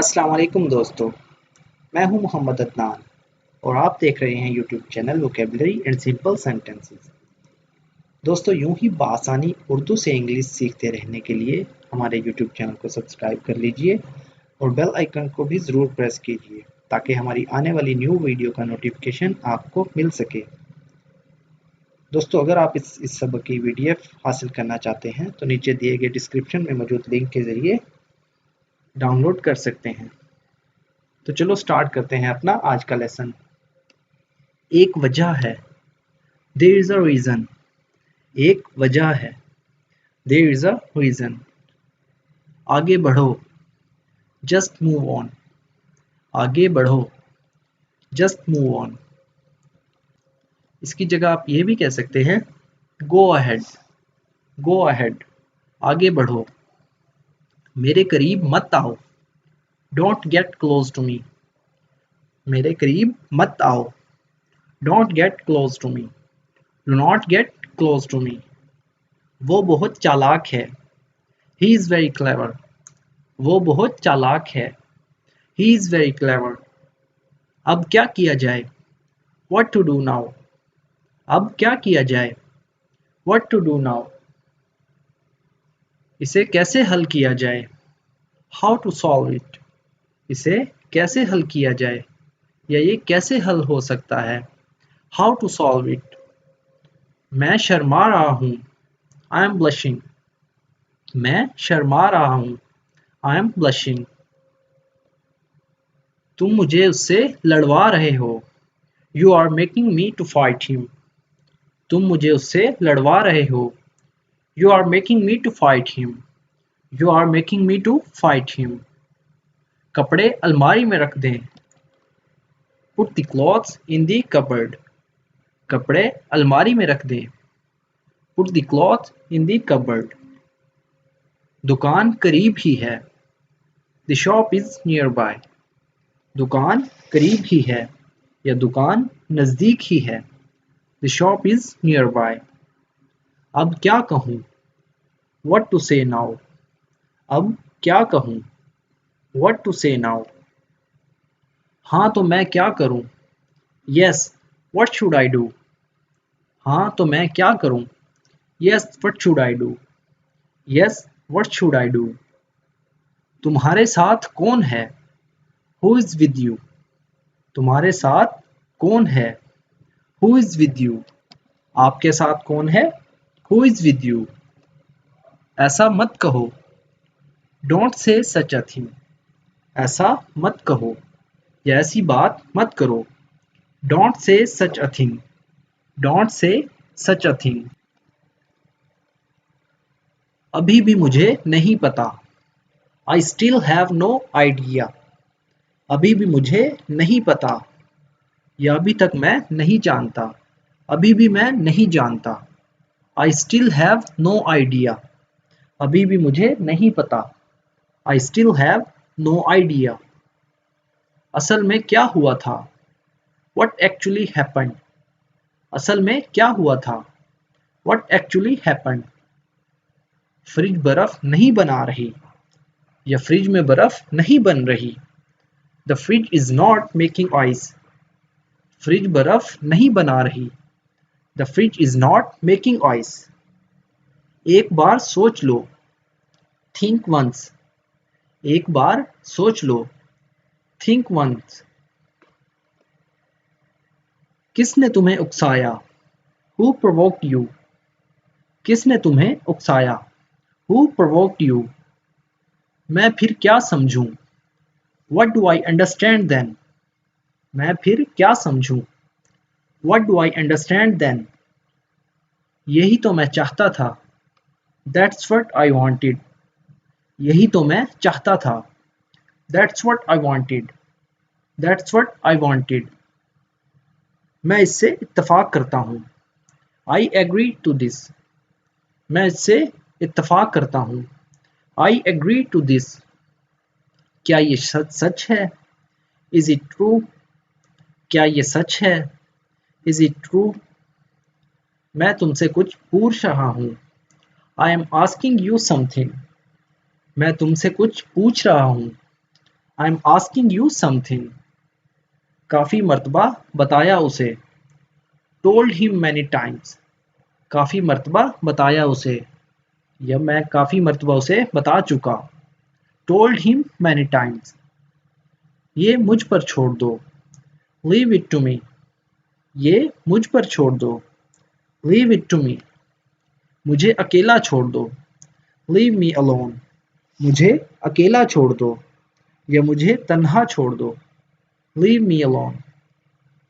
अस्सलाम वालेकुम दोस्तों, मैं हूं मोहम्मद अदनान और आप देख रहे हैं YouTube channel vocabulary and simple sentences. दोस्तों यूं ही बआसानी उर्दू से इंग्लिश सीखते रहने के लिए हमारे यूट्यूब चैनल को सब्सक्राइब कर लीजिए और बेल आइकन को भी ज़रूर प्रेस कीजिए ताकि हमारी आने वाली न्यू वीडियो का नोटिफिकेशन आपको मिल सके। दोस्तों अगर आप इस सबक की PDF हासिल करना चाहते हैं तो नीचे दिए गए डिस्क्रिप्शन में मौजूद लिंक के ज़रिए डाउनलोड कर सकते हैं। तो चलो स्टार्ट करते हैं अपना आज का लेसन। एक वजह है, देयर इज अ रीजन। एक वजह है, देयर इज अ रीजन। आगे बढ़ो, जस्ट मूव ऑन। आगे बढ़ो, जस्ट मूव ऑन। इसकी जगह आप ये भी कह सकते हैं गो अहेड। गो अहेड, आगे बढ़ो। मेरे करीब मत आओ, don't get close to me. मेरे करीब मत आओ, don't get close to me. Do not get close to me. वो बहुत चालाक है, ही इज वेरी क्लेवर। वो बहुत चालाक है, ही इज वेरी क्लेवर। अब क्या किया जाए, व्हाट टू डू नाउ। अब क्या किया जाए, व्हाट टू डू नाउ। इसे कैसे हल किया जाए, हाउ टू सॉल्व इट। इसे कैसे हल किया जाए या ये कैसे हल हो सकता है, हाउ टू सॉल्व इट। मैं शर्मा रहा हूँ, आई एम ब्लशिंग। मैं शर्मा रहा हूँ, आई एम ब्लशिंग। तुम मुझे उससे लड़वा रहे हो, you are making me to fight him. तुम मुझे उससे लड़वा रहे हो, you are making me to fight him. You are making me to fight him. कपड़े अलमारी में रख दें, put the clothes in the cupboard. कपड़े अलमारी में रख दें, put the clothes in the cupboard. दुकान करीब ही है, the shop is nearby. दुकान करीब ही है या दुकान नज़दीक ही है, the shop is near by. अब क्या कहूँ, व्हाट टू से नाउ। अब क्या कहूँ, व्हाट टू से नाउ। हाँ तो मैं क्या करूँ, yes what should I do. हाँ तो मैं क्या करूँ, yes what should I do. Yes what should I do. तुम्हारे साथ कौन है, हु इज विद यू। तुम्हारे साथ कौन है, हु इज विद यू। आपके साथ कौन है, हु इज विद यू। ऐसा मत कहो, don't say such a thing. ऐसा मत कहो या ऐसी बात मत करो, don't say such a thing. Don't say such a thing. अभी भी मुझे नहीं पता, I still have no idea. अभी भी मुझे नहीं पता या अभी तक मैं नहीं जानता। अभी भी मैं नहीं जानता, I still have no idea. अभी भी मुझे नहीं पता, I still have no idea. असल में क्या हुआ था, व्हाट एक्चुअली हैपेंड। असल में क्या हुआ था, व्हाट एक्चुअली हैपेंड। फ्रिज बर्फ नहीं बना रही या फ्रिज में बर्फ नहीं बन रही, the fridge is not making ice. Fridge बर्फ नहीं बना रही, the fridge is not making ice. एक बार सोच लो, थिंक वंस। एक बार सोच लो, थिंक वंस। किसने तुम्हें उकसाया, हु प्रोवोक्ड यू। किसने तुम्हें उकसाया, हु प्रोवोक्ड यू। मैं फिर क्या समझूं, what do I understand then. मैं फिर क्या समझूं, what do I understand then. यही तो मैं चाहता था, दैट्स व्हाट आई वांटेड। यही तो मैं चाहता था, that's what I wanted. That's what I wanted. मैं इससे इत्तेफाक करता हूँ, आई एग्री टू दिस। मैं इससे इत्तेफाक करता हूँ, आई एग्री टू दिस। क्या ये सच सच है, इज इट ट्रू। क्या ये सच है, इज इट ट्रू। मैं तुमसे कुछ पूछ रहा हूँ, I am asking you something. मैं तुमसे कुछ पूछ रहा हूँ, I am asking you something. काफ़ी मर्तबा बताया उसे। Told him many times. काफ़ी मर्तबा बताया उसे, या मैं काफ़ी मर्तबा उसे बता चुका। Told him many times. ये मुझ पर छोड़ दो। Leave it to me. ये मुझ पर छोड़ दो। Leave it to me. मुझे अकेला छोड़ दो। Leave me alone. मुझे अकेला छोड़ दो, या मुझे तन्हा छोड़ दो। Leave me alone.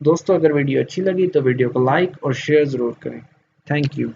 दोस्तों, अगर वीडियो अच्छी लगी तो वीडियो को लाइक और शेयर ज़रूर करें। Thank you.